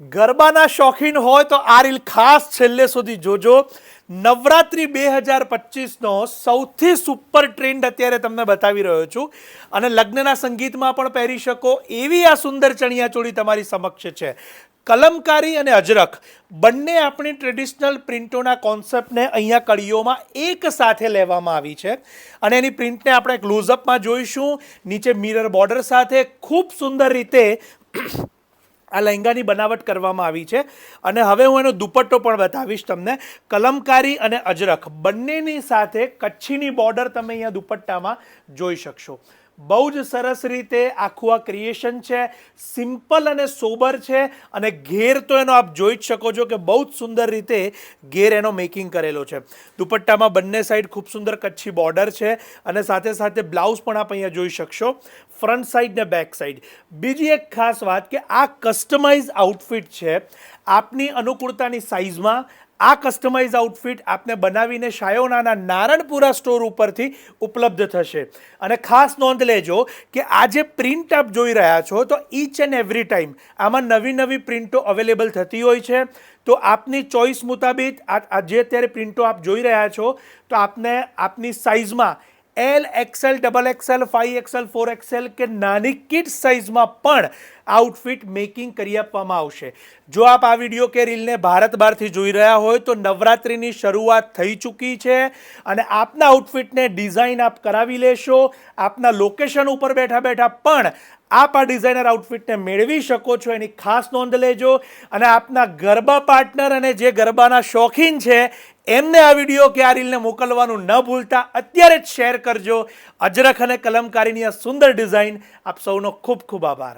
ગરબાના શોખીન હોય તો આ રીલ ખાસ છેલ્લે સુધી જોજો. નવરાત્રી 2025નો સૌથી સુપર ટ્રેન્ડ અત્યારે તમને બતાવી રહ્યો છું અને લગ્નના સંગીતમાં પણ પહેરી શકો એવી આ સુંદર ચણિયાચોળી તમારી સમક્ષ છે. કલમકારી અને અજરખ બંને આપણી ટ્રેડિશનલ પ્રિન્ટોના કોન્સેપ્ટને અહીંયા કડીઓમાં એક સાથે લેવામાં આવી છે અને એની પ્રિન્ટને આપણે ક્લોઝઅપમાં જોઈશું. નીચે મિરર બોર્ડર સાથે ખૂબ સુંદર રીતે આ લહેંગાની બનાવટ કરવામાં આવી છે અને હવે હું એનો દુપટ્ટો પણ બતાવીશ તમને. કલમકારી અને અજરખ બંનેની સાથે કચ્છીની બોર્ડર તમે અહીંયા દુપટ્ટામાં જોઈ શકશો. બહુ જ સરસ રીતે આખું આ ક્રિએશન છે. સિમ્પલ અને સોબર છે અને ઘેર તો એનો આપ જોઈ જ શકો છો કે બહુ જ સુંદર રીતે ઘેર એનો મેકિંગ કરેલો છે. દુપટ્ટામાં બંને સાઈડ ખૂબ સુંદર કચ્છી બોર્ડર છે અને સાથે સાથે બ્લાઉઝ પણ આપ અહીંયા જોઈ શકશો, ફ્રન્ટ સાઈડ ને બેક સાઈડ. બીજી એક ખાસ વાત કે આ કસ્ટમાઇઝ આઉટફિટ છે આપની અનુકૂળતાની સાઇઝમાં. આ કસ્ટમાઇઝ આઉટફિટ આપને બનાવીને શાયોનાના નારણપુરા સ્ટોર ઉપરથી ઉપલબ્ધ થશે. અને ખાસ નોંધ લેજો કે આ જે પ્રિન્ટ આપ જોઈ રહ્યા છો તો ઈચ એન્ડ એવરી ટાઈમ આમાં નવી નવી પ્રિન્ટો અવેલેબલ થતી હોય છે. તો આપની ચોઈસ મુતાબિક આ જે અત્યારે પ્રિન્ટો આપ જોઈ રહ્યા છો તો આપને આપની સાઇઝમાં L, XL, double XL, 5XL, 4XL કે નાની કિડ્સ સાઇઝમાં પણ આઉટફિટ મેકિંગ કરી આપવામાં આવશે. જો આપ આ વિડીયો કે રીલને ભારત બહારથી જોઈ રહ્યા હોય તો નવરાત્રિની શરૂઆત થઈ ચૂકી છે અને આપના આઉટફિટને ડિઝાઇન આપ કરાવી લેશો. આપના લોકેશન ઉપર બેઠા બેઠા પણ આપ આ ડિઝાઇનર આઉટફિટને મેળવી શકો છો, એની ખાસ નોંધ લેજો. અને આપના ગરબા પાર્ટનર અને જે ગરબાના શોખીન છે એમને આ વિડીયો કે આ રીલને મોકલવાનું ન ભૂલતા અત્યારે જ શેર કરજો. અજરખ અને કલમકારીની આ સુંદર ડિઝાઇન આપ સૌનો ખૂબ ખૂબ આભાર.